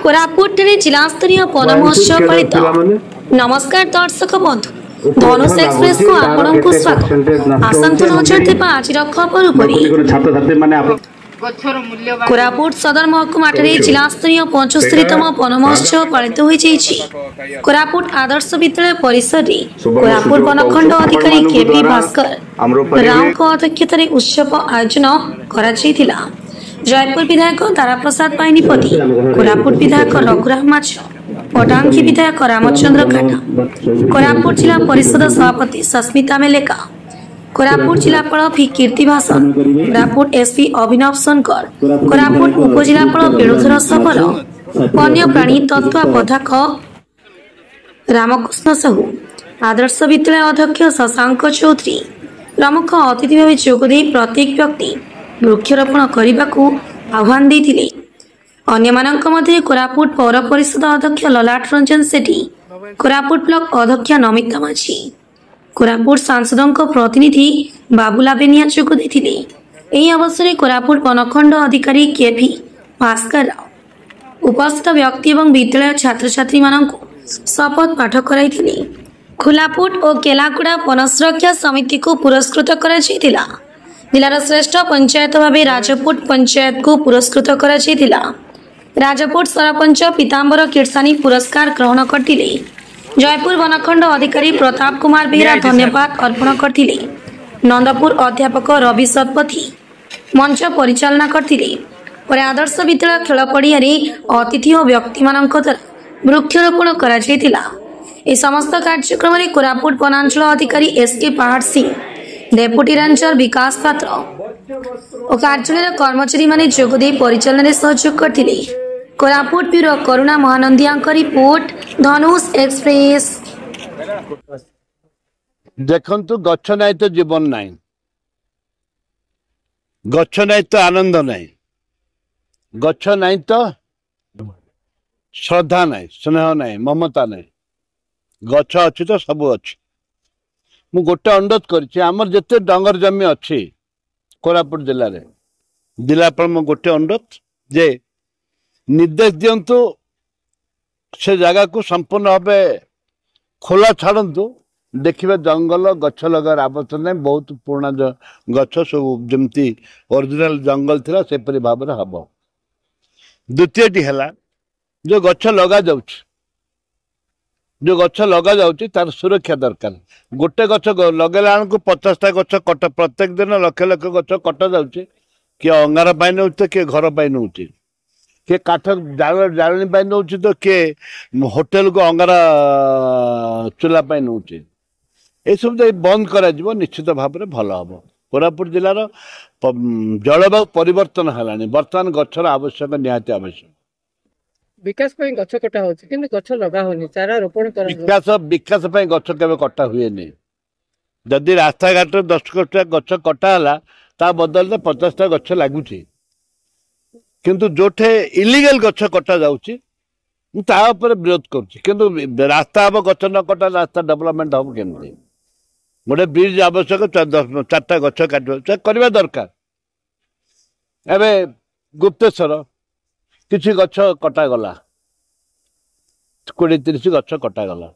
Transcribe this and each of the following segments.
कोरापुट जिला स्तरीय वन महोत्सव पालित। नमस्कार दर्शक बंधु, धनुष एक्सप्रेस को आपण को स्वागत। आसंतु नजर देबा आजिर खबर उपरि। कोरापुट सदर महकुमा जिला स्तरीय 75तम वन महोत्सव पालित हो जाइछि। कोरापुट आदर्श विद्यालय परिसर रे कोरापुट वनखंड अधिकारी केपी भास्कर राव को अध्यक्षतार उत्सव आयोजन करा जायतिला। जयपुर विधायक तारा प्रसाद पाइनीपति, कोरापुट विधायक रघुराम माछ, पटांगी विधायक रामचंद्र काटा, कोरापुट जिला परिषद सभापति सस्मिता मेलेका, कोरापुट जिलापाल भि कीर्ति भाषण, कोरापुट एसपी अभिनव शंकर, कोरापुट उपजिलापाल बेणुधर सबर, वन्यप्राणी तत्व पथक रामकृष्ण साहू, आदर्श विद्यालय अध्यक्ष शशांक चौधरी प्रमुख अतिथि भाव जोगदे प्रत्येक व्यक्ति वृक्षरोपण करने को आह्वान देते। अन्यमानंक मध्य कोरापुट पौर परिषद अध्यक्ष ललाट रंजन सेठी, कोरापुट ब्लॉक अध्यक्ष नमिता माझी, कोरापुट सांसदों प्रतिनिधि बाबुला बेनिया जोग देथिले। एही अवसर में कोरापुट वनखंड अधिकारी केपी भास्कर राव उपस्थित व्यक्ति एवं विद्यालय छात्र छात्री मानक शपथ पाठ कराइथिले। खोलापुट और केलाकुड़ा वन सुरक्षा समिति को पुरस्कृत करा जायतिला। जिलार श्रेष्ठ पंचायत भाव राजपुट पंचायत को पुरस्कृत करा जायतिला। राजपुट सरपंच पीतांबर किरसानी पुरस्कार ग्रहण करथिले। जयपुर वनखंड अधिकारी प्रताप कुमार बेहरा धन्यवाद अर्पण करथिले। नंदपुर अध्यापक रवि सतपथी मंच परिचालना करथिले। पर आदर्श विद्यालय खेल पड़िया अतिथि और व्यक्ति मानक द्वारा वृक्षरोपण करा जायतिला। ए समस्त कार्यक्रम में कोरापुट वनांचल अधिकारी एसके पहाड़ सिंह, डेपुटी रेंजर विकास पात्र और कार्यालय कर्मचारी माने जोगदे परिचालन सहयोग करथिले। कोरापुट ब्यूरो करुणा महानंदिया रिपोर्ट, धनुष एक्सप्रेस। देखंतु गच्छ नाही तो जीवन नाही, गच्छ नाही तो आनंद नाही, गच्छ नाही तो श्रद्धा नाही, स्नेह नाही, ममता नाही। गच्छ अच्छी तो सब अच्छी। मु गोटे अनुरोध करमर जिते डंगर जमी अच्छी कोरापुट जिले में जिलापाल मु गोटे अनुरोध जे निर्देश दिंतु से जगह को संपूर्ण भाव खोला छाड़ू। देखिए जंगल गच्छ लगार आवश्यक नहीं, बहुत पुराना गच्छ सब जमती ओरिजिनल जंगल थिला सेपरी भाव में हम। द्वितीयटी है जो गच्छ लगा जाउछ, जो गच्छ लगा जाउची तार सुरक्षा दरकार। गोटे गच्छ लगेला को 50टा गच्छ कट प्रत्येक दिन लक्ष लक्ष गच्छ कटा जाउची। किए अंगार पाई नौ किए घर पाई नौ, किए काठ जाणी पाई नौ तो किए होटेल को अंगार चूल्हा पाई नौ। ये सब बंद करा निश्चित भाव में भल हम। कोरापुट जिलार जलवायु परिवर्तन है, बर्तमान गच्छर आवश्यक निहाती आवश्यक। विकास पे गच्छ कटा होछि किंतु गच्छ लगा होनी, चारा रोपण कर विकास पे गच्छ केबे कटा हुए नहीं। जदि रास्ता घाट 10टा गच्छ कटा हला ता बदल में 50टा गच्छ लागुछि, किंतु जोठे इलीगल गच्छ कटा जाउछि ता ऊपर विरोध करूछि। किंतु रास्ता अब गच्छ न कटा रास्ता डेवलपमेंट हम केमति? गोटे ब्रिज आवश्यक 4टा गच्छ काट करबा दरकार। एबे गुप्तेश्वर किसी गच्छ कटागला, 20-30 गच्छ कटागला,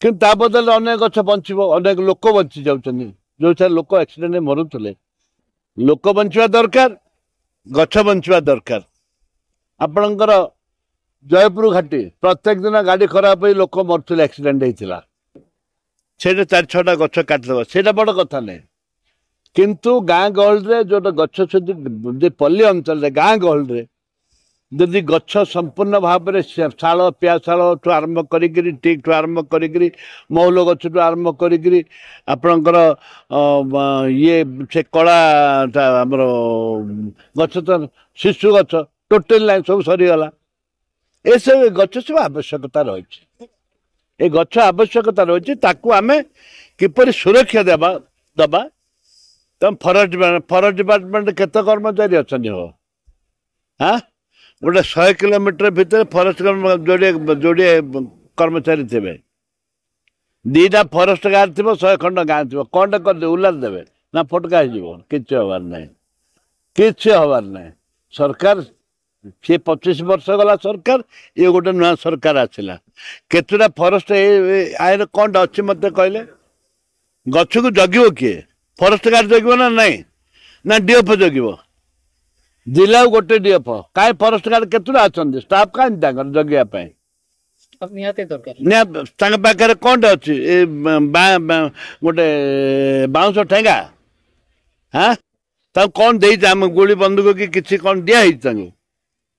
किंतु ता बदल अनेक गच्छ बंचो, अनेक लोक बंची जाउछन्नी। जो लोक एक्सीडेंट मरुले, लोक बंचवा दरकार, गच्छ बंचवा दरकार। आपणकर जयपुर घाटी प्रत्येक दिन गाड़ी खराब हो लोक मरुले, एक्सीडेंट होता से 4-6टा गच्छ काटिदेव से बड़ कथा नहीं। किंतु गाँ गहल जो गच्छ पल्ली अंचल गाँ गहल जदि गच्छ संपूर्ण भाव में शाल पियाशाल ठू आरंभ करी टीक ठू आरंभ करी मौल गच्छ ठू आरंभ करी आपणकर ये से कला आमर गच्छ तो शिशु गच्छ टोटल लाइन सब सरीगला। ये सब गच्छ सब आवश्यकता रही, ये गच्छ आवश्यकता रही, ताकू आमे किपरि सुरक्षा देबा दबा। तुम फॉरेस्ट डिपार्टमेंट केते कर्मचारी अच्छा हो? हाँ गोटे 100 किलोमीटर भितर फॉरेस्ट जोड़े कर्मचारी थे, 2टा फॉरेस्ट गार्ड थी, 100 खंड गाँ थी, कौन कर उल्लास देवे ना फटका हो कि हबार ना, कि हबार ना। सरकार सी 25 वर्ष गला सरकार ये गोटे नुआ सरकार आसला केतुटा फरेस्ट आईन कौन अच्छे मत कहले गछ को जगिव किए फरेस्ट गार्ड जगिव ना नहीं ना डीएफ जगिव जिला गोटे डीएफ कहीं फरेस्ट गार्ड केतुटा अच्छा स्टाफ कहीं जगिया निहाती दरकार पाखे कौन अच्छी गोटे बाउंस ठेंगा हाँ तब कौन दे गोली बंदूक कि किसी कौन दिया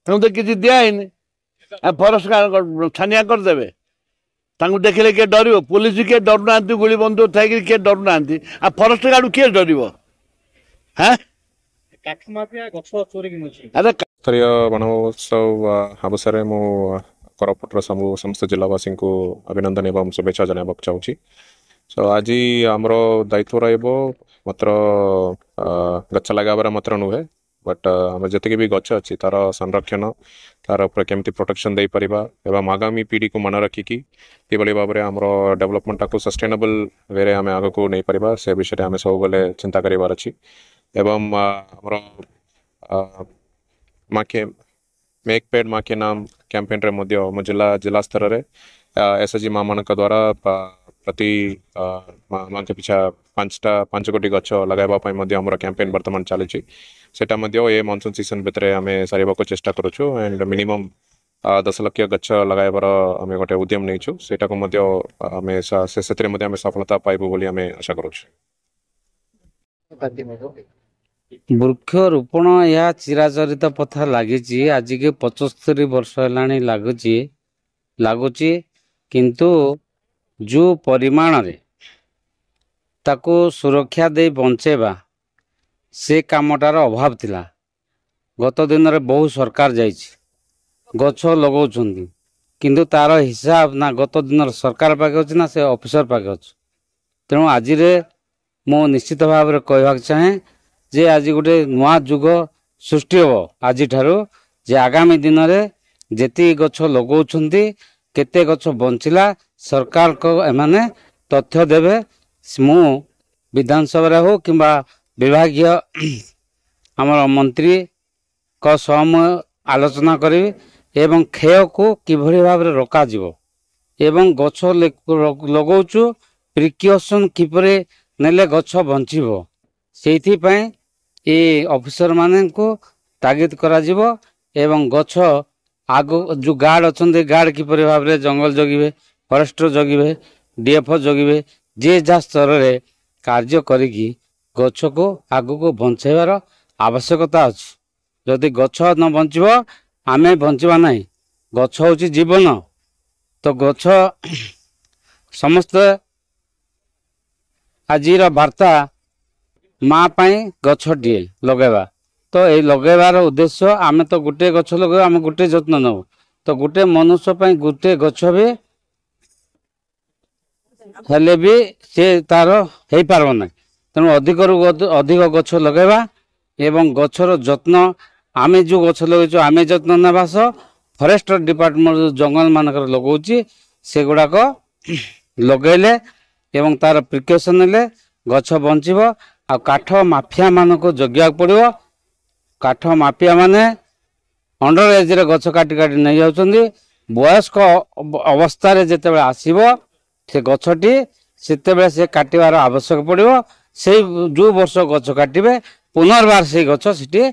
तो किसी दिखाई फरेस्ट गार्ड छानिया करदे देखिले किए डर पुलिस किए डर ना गोली बंदूक थी किए डर ना फरेस्ट गार्ड किए डर हाँ अरे स्तरीय वन महोत्सव अवसर मु कोरापुटर समस्त जिलावासी को अभिनंदन एवं शुभेच्छा जनाबा चाहूँगी सो आज आमर दायित्व रत्र गछ लगाबार मात्र नुहे बट आम जी भी गछ अच्छी तार संरक्षण तार केमती प्रोटेक्शन दे परिबा एवं आगामी पीढ़ी को मन रखिकी किभली भाव में आमर डेवलपमेंट को सस्टेनेबल वे आम आग को नहीं पारिबा से विषय आम सब बेले चिंता करिवार अछि एवं आमर माके मेक पेड माँ के नाम कैंपेन रे मो जिला स्तर रे एसएचजी माँ मान द्वारा प्रति माँ के पिछा 5 कोटी गछ लगाइबा आमर कैंपेन वर्तमान चली सेटा ये मानसून सीजन भितर आम सारे चेष्टा करुचु एंड मिनिमम 10 लाख गछ लगाइबार आम गोटे उद्यम नहीं सेटा को आम सफलता पाइबु बोली आम आशा करुचु। वृक्षरोपण यह चिराचरित पथा लगी आज के 75 वर्ष है लगुच किंतु जो परिमाण रे ताको सुरक्षा दे बंचेबा से कामटार अभाव थिला। गत दिन रे बहु सरकार जाइछि गछ लगाउछन्ती किंतु तार हिसाब ना गत दिन सरकार पाके अछि ना से ऑफिसर पाके अछि। तेणु आज रे मो निश्चित भाव रे कहबाक चाहे जे आज गोटे नुआ जुग सृष्टि हम आज ठारू जे आगामी दिन में जेती गछ लगाउछन्ती केते गछ बंचिला सरकार को एमाने तथ्य देवे मु विधानसभा हो किंबा विभागीय आमर मंत्री को सम आलोचना करी एवं क्षय को किभली भाव में रोका जीवो एवं गछ लगाउछु प्रिकॉशन किपरे नेले गछ बंचिबो सेथि पय ए ऑफिसर माने को तागिद करा जीवो एवं गछ आगो जो गार्ड अच्छे गार्ड किपरि भाव में जंगल जगिबे फॉरेस्टर जगिबे डीएफ जगिबे जे जा स्तर रे कार्य करिकी गछ को आगो को बंचाइबार आवश्यकता अछि। जदि गछ न बंचिबो आमे बंचिबा नाही गछ होची जीवन तो गछ समस्त आजिर वार्ता माँ पाई गछटिए लगेबा तो ये लगेबार उद्देश्य आमे तो गोटे गछ लगे आम गोटे जत्न नब तो गोटे मनुष्य पाई गोटे गछ भी हेले भी से तार हो पार ना तेणु अधिक अधिक गछ लगेबा एवं गछर जत्न आमे जो गछ लगे आमे जत्न नेबा सह फॉरेस्ट डिपार्टमेंट जंगल मानक लगौछि से गुड़ाक लगेले एवं तार प्रिकॉशन नेले गछ बंचिबो आ काठ माफिया मान को जगिया पड़ो। काठ माफिया माने अंडर एज रे गछ काटी काटी नहीं जाउछन्ती वयस्क अवस्था जिते आसब से गछटी से से काटिबार आवश्यक पड़ो से जो वर्ष गछ काटे पुनर्बार से गछ सेठी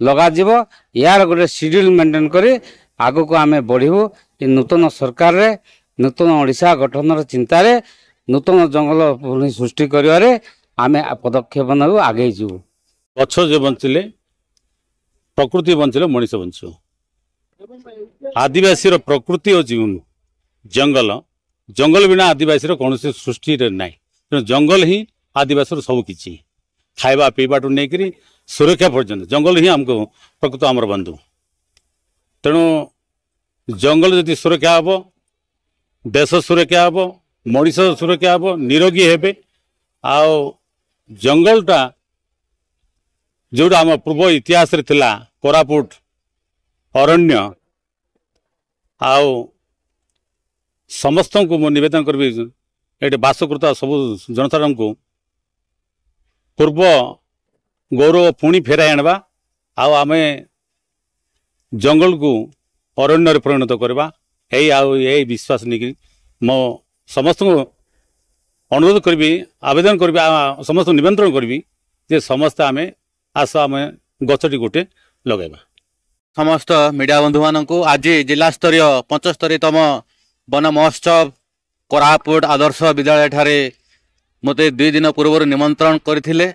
लगा जीवो यार गोटे शेड्यूल मेंटेन करी आगो को आमे बढ़िबो। नूतन सरकार रे नूतन ओडिशा गठन चिंता रे नूतन जंगल सृष्टि करिवारे आमे पदक्षेप नबु आगे जीवो। गछ जो बंचिले प्रकृति बंचिले मनीष बंचो आदिवासी रो प्रकृति और जीवन जंगल जंगल बिना आदिवासी रो कौन सृष्टि ना जंगल ही आदिवासी सब किछि खाइबा पीवा टू नहीं सुरक्षा पर्यंत जंगल ही आमको प्रकृत आमर बंधु तेणु जंगल जदि सुरक्षा हम देश सुरक्षा हम मनीष सुरक्षा हम निरोगी हेबे आओ जंगलटा जोड़ा आम पूर्व इतिहास रे थिला कोरापुट अरण्य आओ समस्त को निवेदन करी ये बासकृता सब जनसाधारण को पूर्व गौरव पुणी फेराई आनवा आमे जंगल को अरण्य परिणत करवा यही विश्वास नहीं मो समस्त को अनुरोध करी आवेदन करी समस्त निमंत्रण करी जे समस्त आम आस आम गछटी गोटे लगेबा। समस्त मीडिया बंधु मानक आज जिला स्तरीय 75तम वन महोत्सव कोरापुट आदर्श विद्यालय ठारे मते 2 दिन पूर्व निमंत्रण करथिले।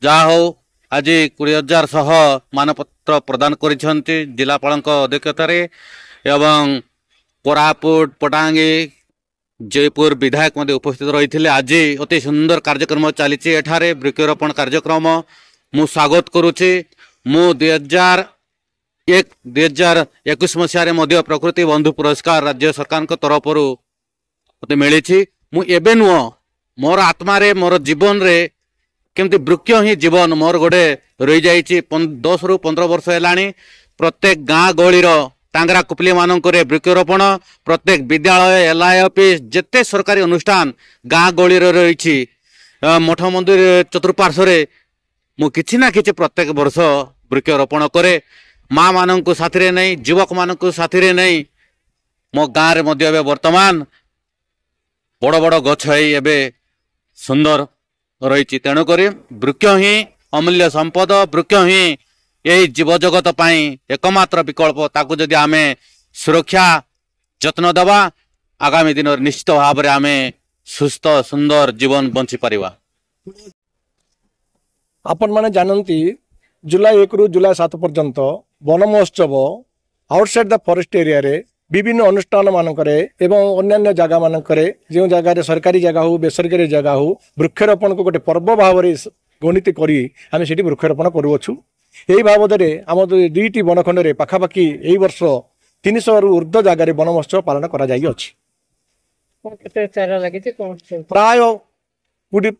जा हो आज 20,000 सह मानपत्र प्रदान करिसेंती जिलापालक अध्यक्षतार एवं कोरापुट पटांगी जयपुर विधायक मध्य उपस्थित रही। आज अति सुंदर कार्यक्रम चली एठारे वृक्षारोपण कार्यक्रम मु स्वागत करुचे। मु 2021 मसीह मध्य प्रकृति बंधु पुरस्कार राज्य सरकार तरफ मते मिली। मु एबे नुह मोर आत्मा रे मोर जीवन रे केमती वृक्ष ही जीवन मोर गोटे रही जाइए। 10 ରୁ 15 वर्ष है प्रत्येक गाँ गहली टांगरा कुपली मानक वृक्षारोपण प्रत्येक विद्यालय एलआई ऑफिस जिते सरकारी अनुष्ठान गाँ गहली रही मठ मंदिर चतुर्पार्श्व मु किछि ना किछि प्रत्येक वर्ष वृक्षारोपण करे। माँ मानक साथी नहीं युवक मानक साथी नहीं मो गाँव में वर्तमान बड़ बड़ गछ एबे सुंदर रही। तेणुक वृक्ष ही अमूल्य संपद वृक्ष ही यही जीव जगत पाई एकमात्र विकल्प ताकू जदि आमे सुरक्षा जत्न दबा आगामी दिन निश्चित भाव में आमे सुस्थ सुंदर जीवन बंची पारिबा। आपण माने जानती जुलाई 1 ରୁ जुलाई 7 पर्यंत वन महोत्सव आउटसाइड द फॉरेस्ट एरिया रे विभिन्न अनुष्ठान मानकरे एवं अन्य जगह मानकरे जो जगह सरकारी जगह हो बेसरकारी जगह हो वृक्षारोपण को गोटे पर्व भाव में गणित करी आम से वृक्षारोपण करुछु। यही बाबदे आम 2टी वनखंड में पाखापाखि यही वर्ष 300 ରୁ ऊर्ध्व जगार वन महोत्सव पालन प्राय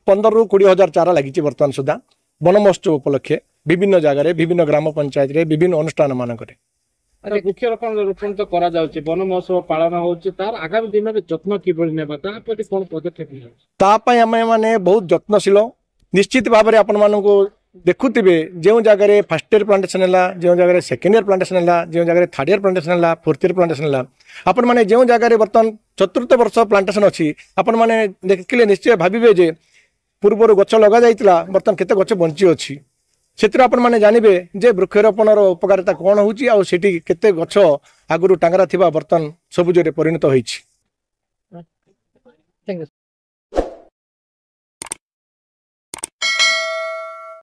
15 ରୁ 20 हजार चारा लगी बर्तमान सुधा वन महोत्सव उपलक्षे विभिन्न जगार विभिन्न ग्राम पंचायत रे विभिन्न अनुष्ठान मानक वृक्षारोपण रोपण तो करा जाउची वन महोत्सव पालन होउची तार आगामी दिन में जत्न किबळ नेबा ता प्रति कोन पदक्षेप निया ता पय आमे माने बहुत जत्नशील निश्चित भाव में आपण मानक देखुथिबे जो जगह फर्स्ट ईयर प्लांटेशन है जो जगह सेकेंड ईयर प्लांटेशन है जो जगह थर्ड ईयर प्लांटेशन है फोर्थ ईयर प्लांटेशन है आपण माने जो जगह बर्तमान चतुर्थ वर्ष प्लांटेशन अच्छी आपण माने देखिले निश्चय भाविबे जे पूर्वर गछ लगा जाइतिला बर्तमान केते गछ बंची अछि से आपण माने जानिबे जे वृक्षारोपण उपकारिता कौन होउची आ सेठी केते गछ आगुरु टांगरा थिबा बर्तमान सबुजरे परिणत होईछि।